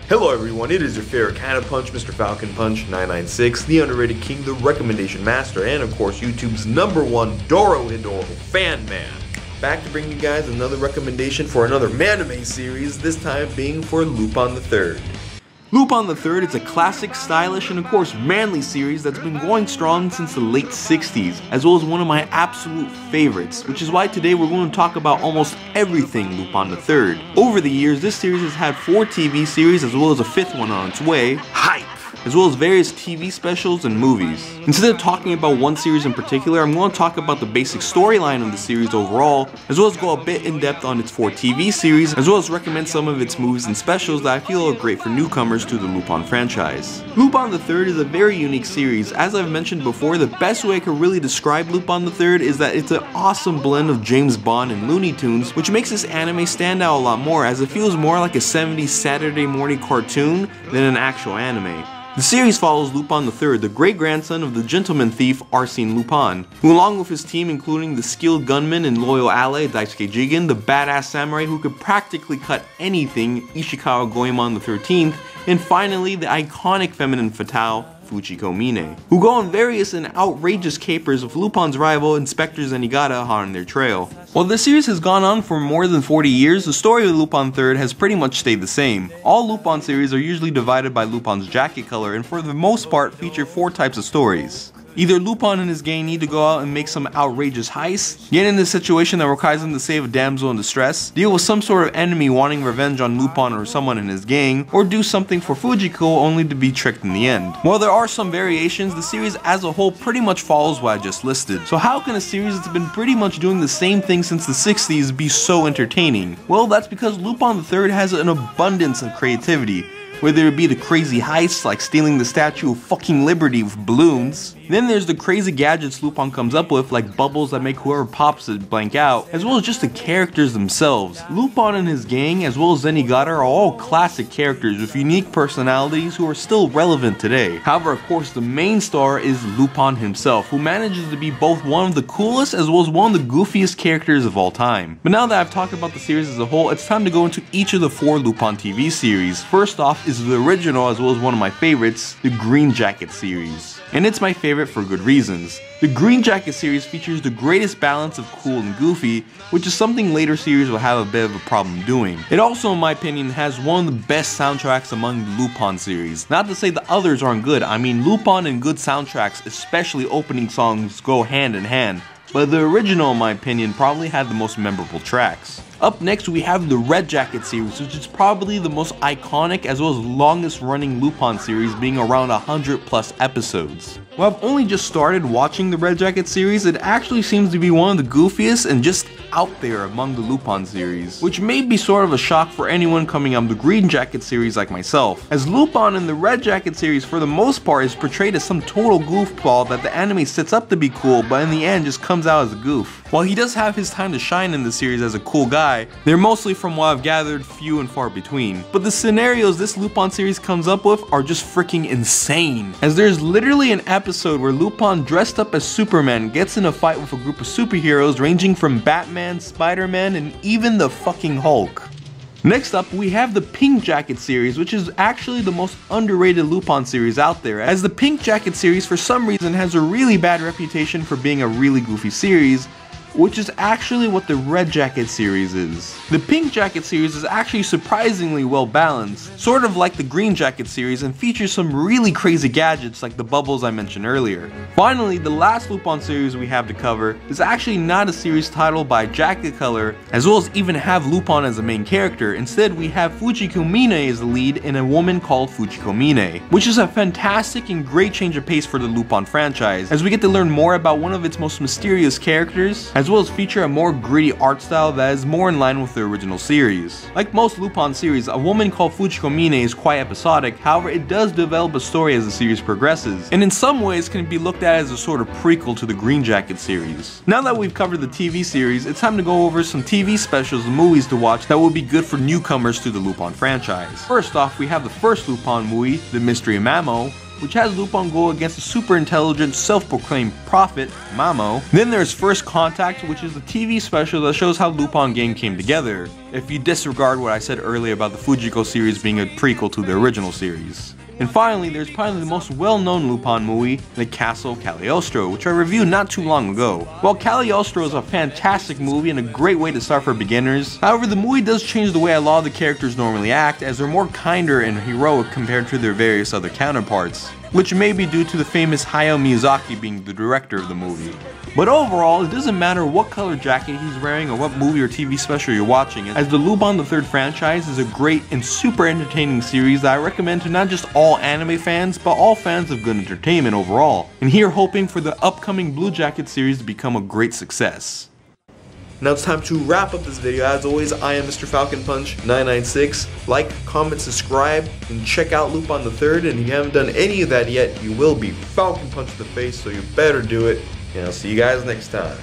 Hello everyone, it is your favorite kind of punch, Mr.FalconPunch 996, the underrated king, the recommendation master, and of course YouTube's #1 Dorohedoro fan man. Back to bring you guys another recommendation for another MANime series, this time being for Lupin III. Lupin III is a classic, stylish, and of course manly series that's been going strong since the late 60s, as well as one of my absolute favorites, which is why today we're going to talk about almost everything Lupin III. Over the years, this series has had 4 TV series as well as a 5th one on its way, Hype! As well as various TV specials and movies. Instead of talking about one series in particular, I'm going to talk about the basic storyline of the series overall, as well as go a bit in depth on its 4 TV series, as well as recommend some of its movies and specials that I feel are great for newcomers to the Lupin franchise. Lupin III is a very unique series. As I've mentioned before, the best way I could really describe Lupin III is that it's an awesome blend of James Bond and Looney Tunes, which makes this anime stand out a lot more, as it feels more like a 70s Saturday morning cartoon than an actual anime. The series follows Lupin III, the great-grandson of the gentleman thief Arsène Lupin, who along with his team including the skilled gunman and loyal ally Daisuke Jigen, the badass samurai who could practically cut anything Ishikawa Goemon XIII, and finally the iconic feminine fatale Fujiko Mine, who go on various and outrageous capers with Lupin's rival Inspector Zenigata on their trail. While the series has gone on for more than 40 years, the story of Lupin III has pretty much stayed the same. All Lupin series are usually divided by Lupin's jacket color and for the most part feature 4 types of stories. Either Lupin and his gang need to go out and make some outrageous heists, get in a situation that requires them to save a damsel in distress, deal with some sort of enemy wanting revenge on Lupin or someone in his gang, or do something for Fujiko only to be tricked in the end. While there are some variations, the series as a whole pretty much follows what I just listed. So how can a series that's been pretty much doing the same thing since the 60s be so entertaining? Well, that's because Lupin III has an abundance of creativity. Whether it be the crazy heists like stealing the Statue of fucking Liberty with balloons. Then there's the crazy gadgets Lupin comes up with like bubbles that make whoever pops it blank out, as well as just the characters themselves. Lupin and his gang as well as Zenigata are all classic characters with unique personalities who are still relevant today. However, of course the main star is Lupin himself, who manages to be both one of the coolest as well as one of the goofiest characters of all time. But now that I've talked about the series as a whole, it's time to go into each of the 4 Lupin TV series. First off is the original as well as one of my favorites, the Green Jacket series. And it's my favorite for good reasons. The Green Jacket series features the greatest balance of cool and goofy, which is something later series will have a bit of a problem doing. It also, in my opinion, has one of the best soundtracks among the Lupin series. Not to say the others aren't good, I mean Lupin and good soundtracks, especially opening songs, go hand in hand. But the original, in my opinion, probably had the most memorable tracks. Up next we have the Red Jacket series, which is probably the most iconic as well as longest running Lupin series, being around 100+ episodes. While I've only just started watching the Red Jacket series, it actually seems to be one of the goofiest and just out there among the Lupin series, which may be sort of a shock for anyone coming on the Green Jacket series like myself, as Lupin in the Red Jacket series for the most part is portrayed as some total goofball that the anime sets up to be cool, but in the end just comes out as a goof. While he does have his time to shine in the series as a cool guy, they're mostly, from what I've gathered, few and far between. But the scenarios this Lupin series comes up with are just freaking insane, as there's literally an episode where Lupin dressed up as Superman gets in a fight with a group of superheroes ranging from Batman, Spider-Man, and even the fucking Hulk. Next up, we have the Pink Jacket series, which is actually the most underrated Lupin series out there, as the Pink Jacket series for some reason has a really bad reputation for being a really goofy series, which is actually what the Red Jacket series is. The Pink Jacket series is actually surprisingly well balanced, sort of like the Green Jacket series, and features some really crazy gadgets like the bubbles I mentioned earlier. Finally, the last Lupin series we have to cover is actually not a series titled by jacket color, as well as even have Lupin as the main character. Instead, we have Fujiko Mine as the lead and a woman called Fujiko Mine, which is a fantastic and great change of pace for the Lupin franchise, as we get to learn more about one of its most mysterious characters, as well as feature a more gritty art style that is more in line with the original series. Like most Lupin series, a woman called Fujiko Mine is quite episodic, however it does develop a story as the series progresses, and in some ways can be looked at as a sort of prequel to the Green Jacket series. Now that we've covered the TV series, it's time to go over some TV specials and movies to watch that will be good for newcomers to the Lupin franchise. First off, we have the first Lupin movie, The Mystery of Mamo, which has Lupin go against a super intelligent, self-proclaimed prophet, Macho. Then there's First Contact, which is the TV special that shows how Lupin gang came together, if you disregard what I said earlier about the Fujiko series being a prequel to the original series. And finally, there's probably the most well-known Lupin movie, The Castle of Cagliostro, which I reviewed not too long ago. While Cagliostro is a fantastic movie and a great way to start for beginners, however, the movie does change the way a lot of the characters normally act, as they're more kinder and heroic compared to their various other counterparts, which may be due to the famous Hayao Miyazaki being the director of the movie. But overall, it doesn't matter what color jacket he's wearing or what movie or TV special you're watching, as the Lupin III franchise is a great and super entertaining series that I recommend to not just all anime fans, but all fans of good entertainment overall, and here hoping for the upcoming Blue Jacket series to become a great success. Now it's time to wrap up this video. As always, I am Mr.FalconPunch 996. Like, comment, subscribe, and check out Lupin III. And if you haven't done any of that yet, you will be Falcon Punch in the face, so you better do it. And I'll see you guys next time.